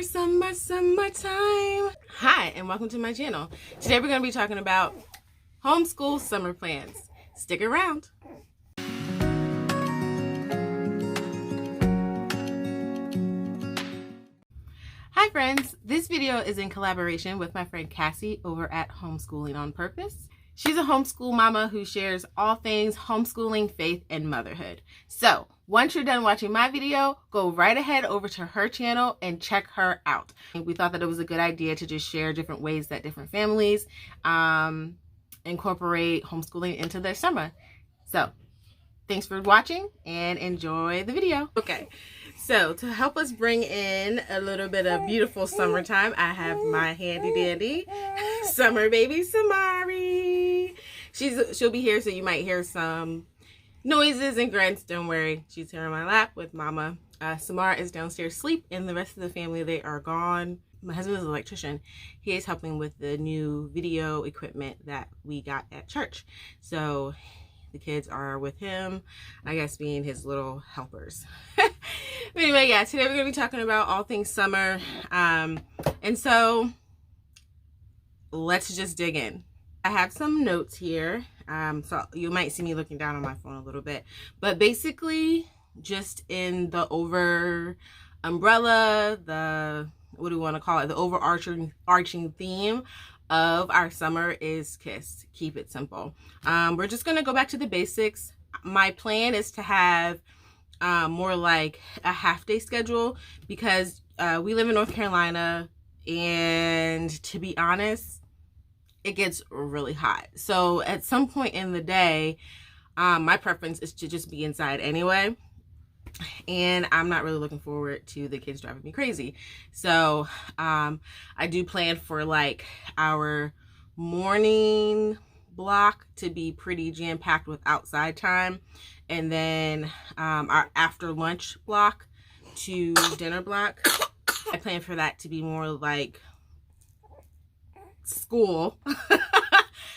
Summertime. Hi, and welcome to my channel. Today we're going to be talking about homeschool summer plans. Stick around. Hi friends, this video is in collaboration with my friend Cassie over at Homeschooling on Purpose. She's a homeschool mama who shares all things homeschooling, faith, and motherhood. So, once you're done watching my video, go right ahead over to her channel and check her out. We thought that it was a good idea to just share different ways that different families incorporate homeschooling into their summer. So, thanks for watching and enjoy the video. Okay, so to help us bring in a little bit of beautiful summertime, I have my handy dandy summer baby Samari. She'll be here, so you might hear some noises and grunts. Don't worry, she's here on my lap with mama. Samara is downstairs asleep, and the rest of the family, they are gone. My husband is an electrician. He is helping with the new video equipment that we got at church. So the kids are with him, I guess, being his little helpers. But anyway, yeah, today we're going to be talking about all things summer. And so let's just dig in. I have some notes here. So you might see me looking down on my phone a little bit. But basically, just in the over umbrella, what do we want to call it? The overarching theme of our summer is KISS. Keep it simple. We're just going to go back to the basics. My plan is to have more like a half-day schedule because we live in North Carolina, and to be honest, it gets really hot. So at some point in the day, my preference is to just be inside anyway. And I'm not really looking forward to the kids driving me crazy. So I do plan for like our morning block to be pretty jam-packed with outside time. And then our after lunch block to dinner block, I plan for that to be more like school.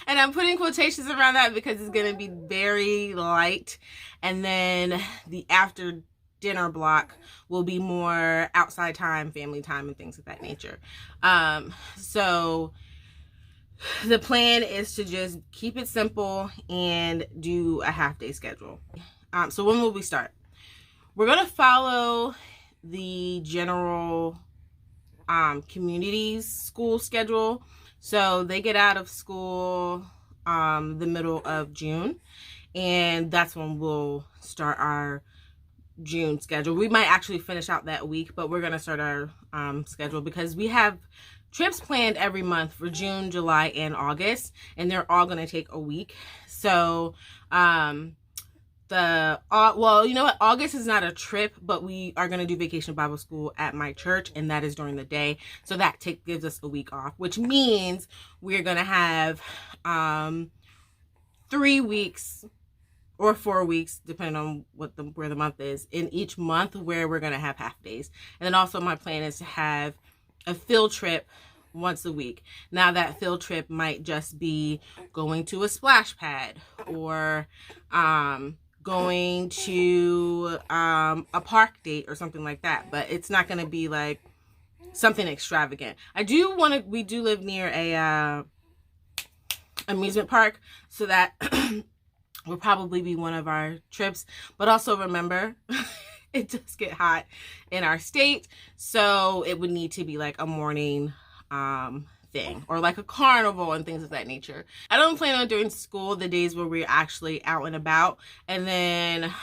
And I'm putting quotations around that because it's going to be very light. And then the after dinner block will be more outside time, family time, and things of that nature. So the plan is to just keep it simple and do a half-day schedule. So when will we start? We're going to follow the general community's school schedule. So they get out of school the middle of June, and that's when we'll start our June schedule. We might actually finish out that week, but we're going to start our schedule because we have trips planned every month for June, July, and August, and they're all going to take a week. So well, you know what, August is not a trip, but we are going to do Vacation Bible School at my church, and that is during the day, so that gives us a week off, which means we're going to have 3 weeks or 4 weeks, depending on where the month is, in each month where we're going to have half days. And then also my plan is to have a field trip once a week. Now that field trip might just be going to a splash pad or going to a park date or something like that, but it's not going to be like something extravagant. We do live near a amusement park, so that will probably be one of our trips. But also remember, it does get hot in our state, so it would need to be like a morning thing, or like a carnival and things of that nature. I don't plan on doing school the days where we're actually out and about, and then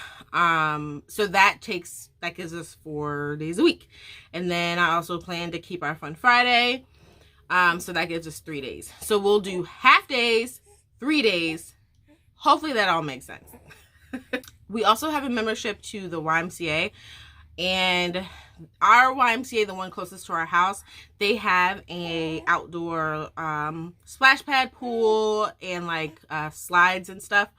so that gives us 4 days a week. And then I also plan to keep our Fun Friday, so that gives us 3 days. So we'll do half days, 3 days. Hopefully that all makes sense. We also have a membership to the YMCA, and our YMCA, the one closest to our house, they have a outdoor splash pad, pool, and like slides and stuff.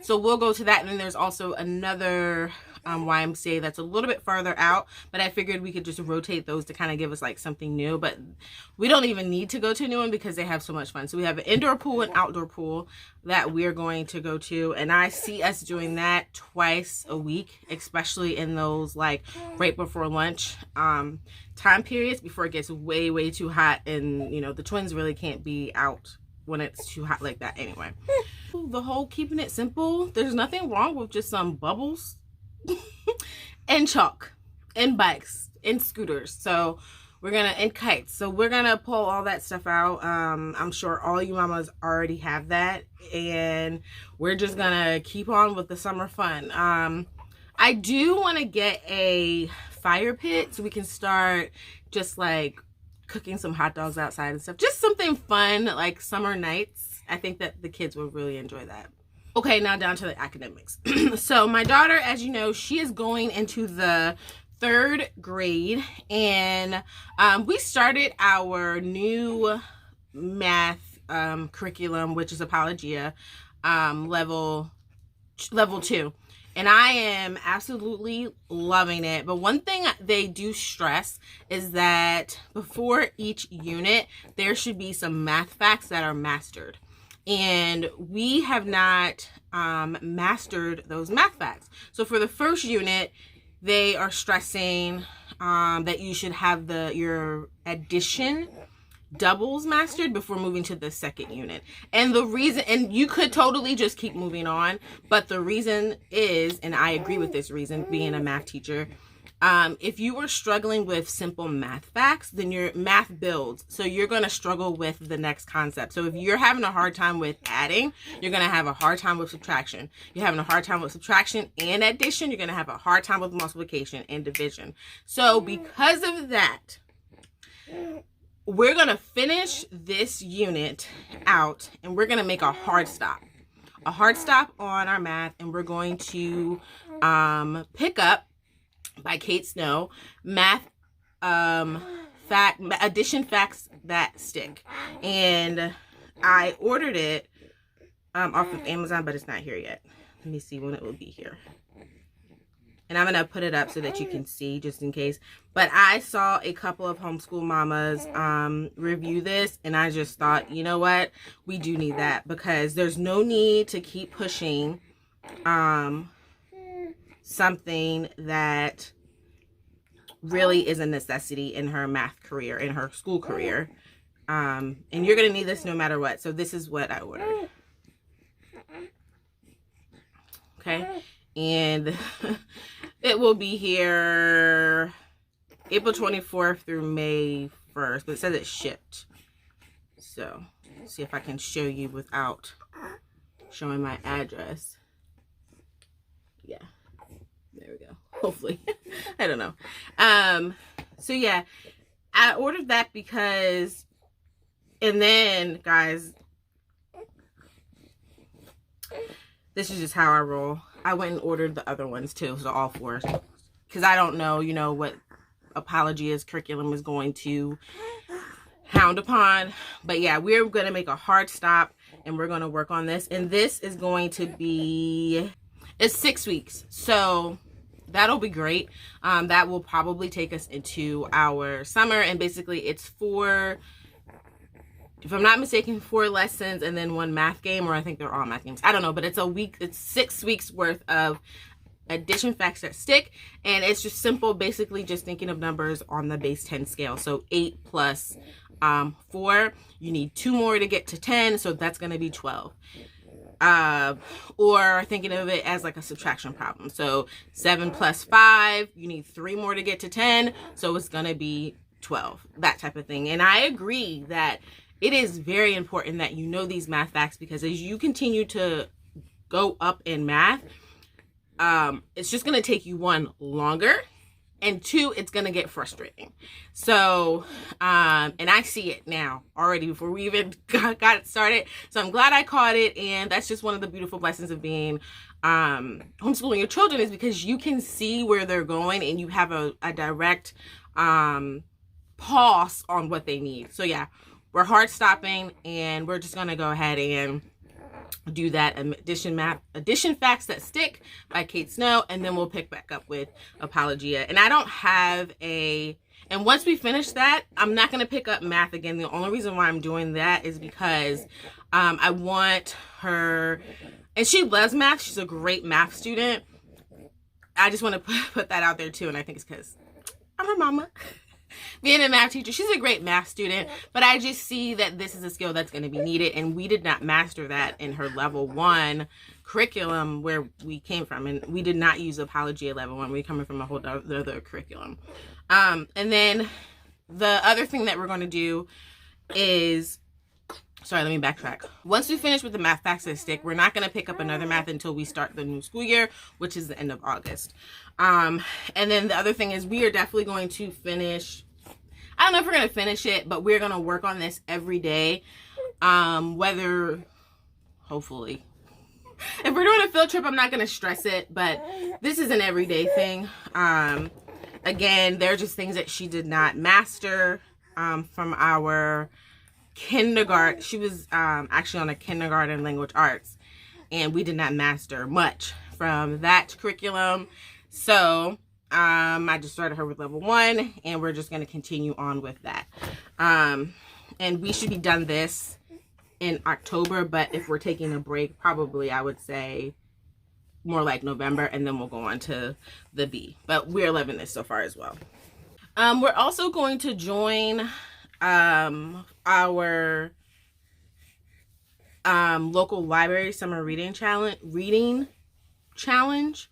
So we'll go to that. And then there's also another YMCA that's a little bit farther out, but I figured we could just rotate those to kind of give us like something new. But we don't even need to go to a new one because they have so much fun. So we have an indoor pool and outdoor pool that we're going to go to, and I see us doing that twice a week, especially in those like right before lunch time periods before it gets way too hot, and you know the twins really can't be out when it's too hot like that anyway. The whole keeping it simple, there's nothing wrong with just some bubbles and chalk and bikes and scooters. So we're gonna, and kites. So we're gonna pull all that stuff out. I'm sure all you mamas already have that, and we're just gonna keep on with the summer fun. I do want to get a fire pit so we can start just like cooking some hot dogs outside and stuff. Just something fun like summer nights. I think that the kids will really enjoy that. Okay, now down to the academics. So my daughter, as you know, she is going into the 3rd grade, and we started our new math curriculum, which is Apologia, level 2. And I am absolutely loving it. But one thing they do stress is that before each unit, there should be some math facts that are mastered. And we have not mastered those math facts. So for the first unit, they are stressing that you should have your addition doubles mastered before moving to the 2nd unit. And the reason, and you could totally just keep moving on, but the reason is, and I agree with this reason being a math teacher, if you were struggling with simple math facts, then your math builds. So you're going to struggle with the next concept. So if you're having a hard time with adding, you're going to have a hard time with subtraction. You're having a hard time with subtraction and addition. You're going to have a hard time with multiplication and division. So because of that, we're going to finish this unit out, and we're going to make a hard stop on our math, and we're going to pick up by Kate Snow, math addition facts that stick. And I ordered it off of Amazon, but it's not here yet. Let me see when it will be here. And I'm going to put it up so that you can see, just in case. But I saw a couple of homeschool mamas review this, and I just thought, you know what? We do need that, because there's no need to keep pushing something that really is a necessity in her math career, in her school career. And you're going to need this no matter what. So this is what I ordered. Okay. And it will be here April 24th through May 1st, but it says it's shipped. So let's see if I can show you without showing my address. Yeah, there we go. Hopefully. I don't know. So yeah, I ordered that because, and then guys, this is just how I roll. I went and ordered the other ones too, so all 4, because I don't know, you know, what Apologia's curriculum is going to hound upon. But yeah, we're going to make a hard stop, and we're going to work on this. And this is going to be, it's 6 weeks, so that'll be great. That will probably take us into our summer, and basically it's 4, if I'm not mistaken, 4 lessons and then 1 math game, or I think they're all math games. I don't know, but it's a week. It's 6 weeks worth of addition facts that stick, and it's just simple, basically just thinking of numbers on the base 10 scale. So 8 plus 4, you need 2 more to get to 10, so that's going to be 12. Or thinking of it as like a subtraction problem. So 7 plus 5, you need 3 more to get to 10, so it's going to be 12. That type of thing. And I agree that it is very important that you know these math facts, because as you continue to go up in math, it's just going to take you, 1, longer, and 2, it's going to get frustrating. So, and I see it now already before we even got it started. So I'm glad I caught it. And that's just one of the beautiful blessings of being homeschooling your children, is because you can see where they're going, and you have a direct pause on what they need. So yeah, we're hard stopping, and we're just going to go ahead and do that addition facts that stick by Kate Snow, and then we'll pick back up with Apologia. And I don't have and once we finish that, I'm not going to pick up math again. The only reason why I'm doing that is because I want her, and she loves math. She's a great math student. I just want to put that out there too. And I think it's because I'm her mama. Being a math teacher, she's a great math student, but I just see that this is a skill that's going to be needed, and we did not master that in her level 1 curriculum where we came from, and we did not use Apologia level 1. We're coming from a whole other curriculum. And then the other thing that we're going to do is, sorry, let me backtrack. Once we finish with the math facts that stick, we're not going to pick up another math until we start the new school year, which is the end of August. And then the other thing is we are definitely going to finish, I don't know if we're going to finish it, but we're going to work on this every day. Whether, hopefully, if we're doing a field trip, I'm not going to stress it, but this is an everyday thing. Again, they're just things that she did not master from our kindergarten. She was actually on a kindergarten language arts, and we did not master much from that curriculum. So I just started her with level 1, and we're just going to continue on with that. And we should be done this in October, but if we're taking a break, probably I would say more like November, and then we'll go on to the B. But we're loving this so far as well. We're also going to join our local library summer reading challenge.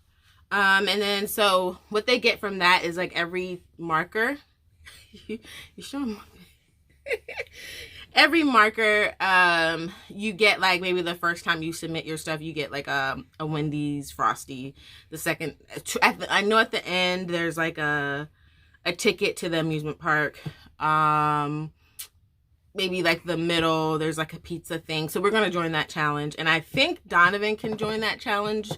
And then so what they get from that is like every marker. You show them. Every marker, you get like maybe the first time you submit your stuff, you get like a Wendy's Frosty. The second, I know at the end there's like a ticket to the amusement park. Maybe like the middle, there's like a pizza thing. So we're going to join that challenge. And I think Donovan can join that challenge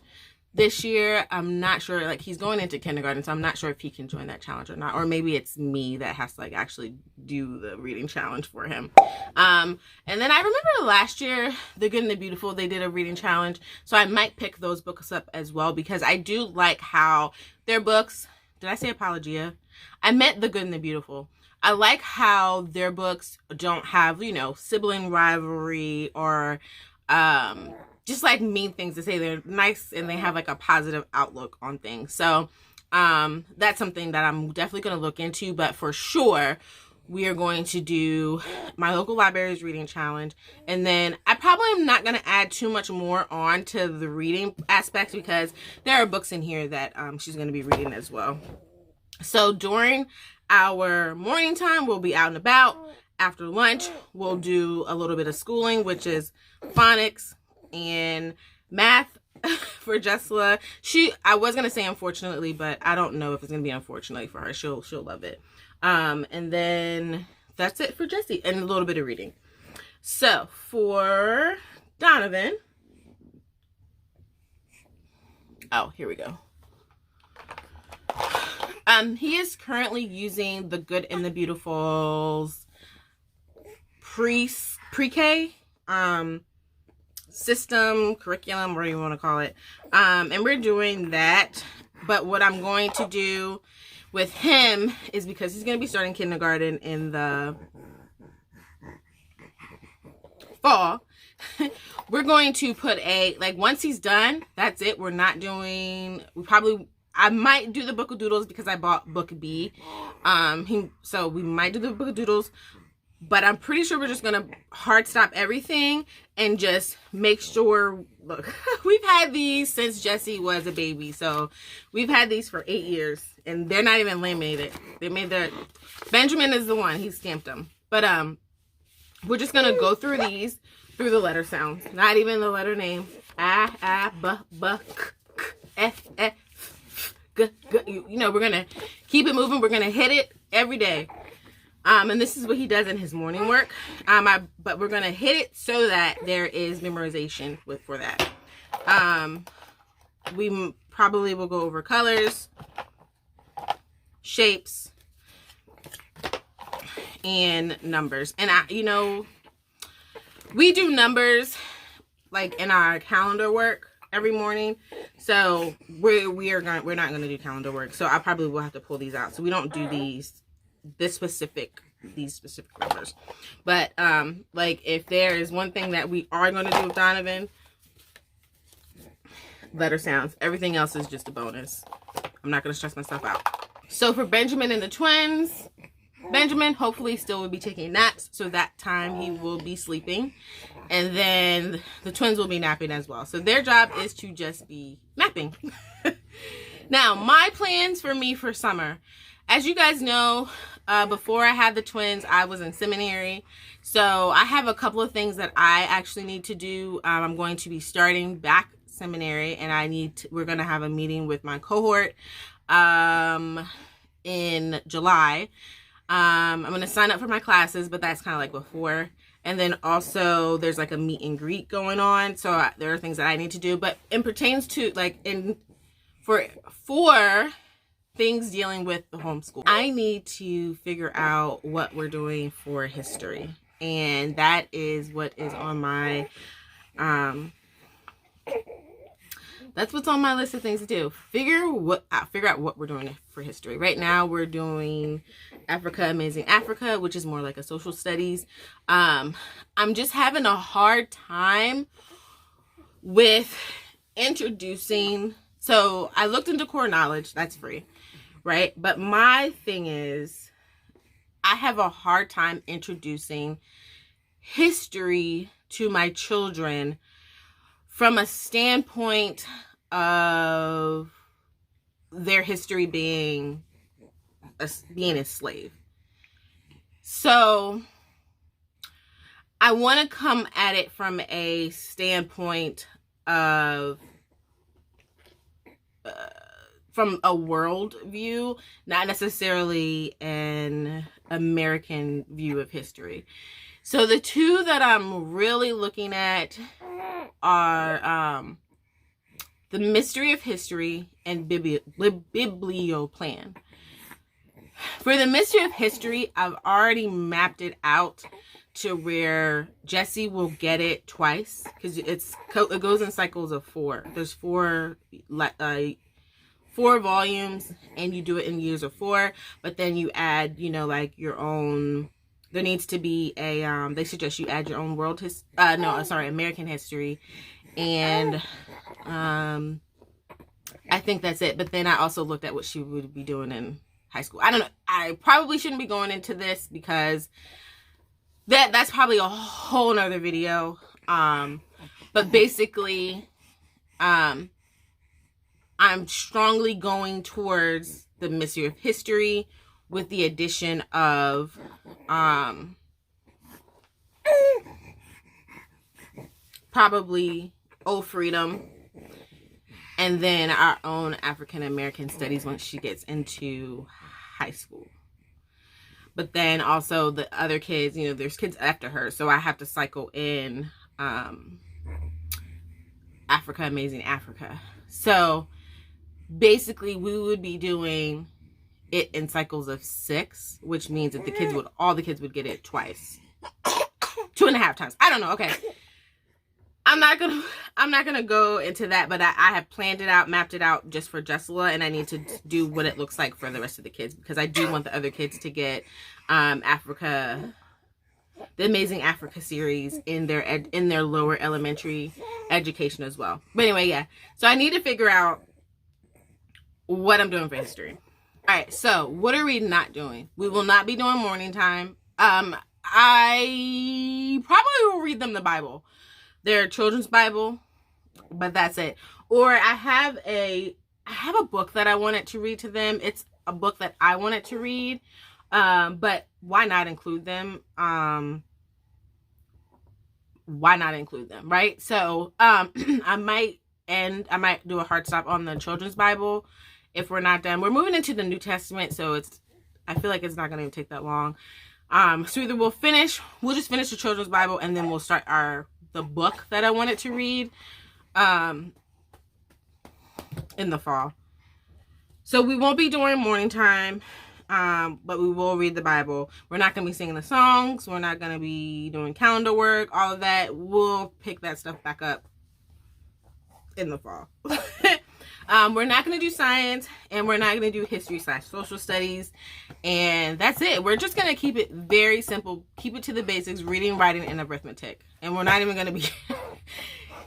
this year. I'm not sure, like he's going into kindergarten, so I'm not sure if he can join that challenge or not, or maybe it's me that has to like actually do the reading challenge for him. And then I remember last year, The Good and the Beautiful, they did a reading challenge, so I might pick those books up as well, because I do like how their books, did I say Apologia? I meant The Good and the Beautiful. I like how their books don't have, you know, sibling rivalry or just like mean things to say. They're nice and they have like a positive outlook on things. So that's something that I'm definitely going to look into. But for sure, we are going to do my local library's reading challenge. And then I probably am not going to add too much more on to the reading aspects, because there are books in here that she's going to be reading as well. So during our morning time, we'll be out and about. After lunch, we'll do a little bit of schooling, which is phonics and math for Jessla. I was gonna say unfortunately, but I don't know if it's gonna be unfortunately for her. She'll love it. And then that's it for Jessie, and a little bit of reading. So for Donovan, oh, here we go. He is currently using The Good and the Beautiful's pre-K system, curriculum, whatever you want to call it. And we're doing that. But what I'm going to do with him is, because he's going to be starting kindergarten in the fall, we're going to put once he's done, that's it. We're not doing, I might do the Book of Doodles because I bought Book B. So we might do the Book of Doodles, but I'm pretty sure we're just going to hard stop everything and just make sure, look, we've had these since Jessie was a baby. So we've had these for 8 years, and they're not even laminated. They made Benjamin is the one, he stamped them. But we're just going to go through these, through the letter sounds, not even the letter name. A, B, B, K, F, F. You know, we're gonna keep it moving. We're gonna hit it every day, and this is what he does in his morning work. But we're gonna hit it so that there is memorization for that. We probably will go over colors, shapes, and numbers. And you know, we do numbers like in our calendar work every morning. So we're not gonna do calendar work. So I probably will have to pull these out. So we don't do these specific numbers. But like if there is one thing that we are gonna do with Donovan, letter sounds. Everything else is just a bonus. I'm not gonna stress myself out. So for Benjamin and the twins, Benjamin hopefully still will be taking naps, so that time he will be sleeping. And then the twins will be napping as well. So their job is to just be napping. Now, my plans for me for summer. As you guys know, before I had the twins, I was in seminary. So I have a couple of things that I actually need to do. I'm going to be starting back seminary, and we're going to have a meeting with my cohort in July. I'm going to sign up for my classes, but that's kind of like before. And then also there's like a meet and greet going on. So there are things that I need to do, but it pertains to like for things dealing with the homeschool, I need to figure out what we're doing for history. And that is what is on my, that's what's on my list of things to do. Figure out what we're doing for history. Right now we're doing Africa, Amazing Africa, which is more like a social studies. I'm just having a hard time with introducing. So I looked into core knowledge, that's free, right? But my thing is, I have a hard time introducing history to my children from a standpoint of their history being enslaved. So I want to come at it from a standpoint of from a world view, not necessarily an American view of history. So the two that I'm really looking at are The Mystery of History and Biblioplan. For The Mystery of History, I've already mapped it out to where Jesse will get it twice, because it goes in cycles of 4. There's 4 volumes, and you do it in years of 4, but then you add, like your own. There needs to be a, they suggest you add your own American history. And I think that's it. But then I also looked at what she would be doing in high school. I don't know. I probably shouldn't be going into this because that's probably a whole nother video. But basically, I'm strongly going towards The Mystery of History with the addition of probably Old Freedom, and then our own African American studies once she gets into high school. But then also the other kids, there's kids after her, so I have to cycle in Africa, Amazing Africa. So basically we would be doing it in cycles of 6, which means that all the kids would get it twice. 2.5 times. I don't know. Okay. I'm not gonna go into that, but I have planned it out, mapped it out just for Jessela, and I need to do what it looks like for the rest of the kids, because I do want the other kids to get Africa, the Amazing Africa series in their lower elementary education as well. But anyway, yeah. So I need to figure out what I'm doing for history. All right, so what are we not doing? We will not be doing morning time. I probably will read them the Bible, their children's Bible, but that's it. Or I have a book that I wanted to read to them. It's a book that I wanted to read, but why not include them? Why not include them, right? So I might do a hard stop on the children's Bible if we're not done. We're moving into the New Testament, so I feel like it's not going to even take that long. So either we'll just finish the children's Bible, and then we'll start the book that I wanted to read in the fall. So we won't be doing morning time. but we will read the Bible. We're not going to be singing the songs. We're not going to be doing calendar work, all of that. We'll pick that stuff back up in the fall. We're not going to do science, and we're not going to do history/social studies, and that's it. We're just going to keep it very simple, keep it to the basics: reading, writing, and arithmetic. And we're not even going to be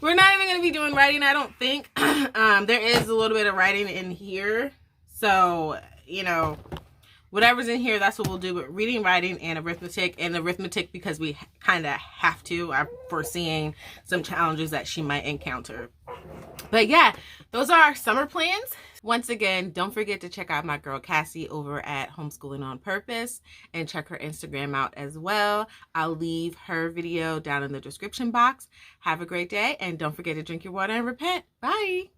we're not even going to be doing writing, I don't think. There is a little bit of writing in here, so you know, whatever's in here, that's what we'll do. But reading, writing, and arithmetic because we kind of have to. I'm foreseeing some challenges that she might encounter. But yeah, those are our summer plans. Once again, don't forget to check out my girl Cassie over at Homeschooling on Purpose, and check her Instagram out as well. I'll leave her video down in the description box. Have a great day, and don't forget to drink your water and repent. Bye.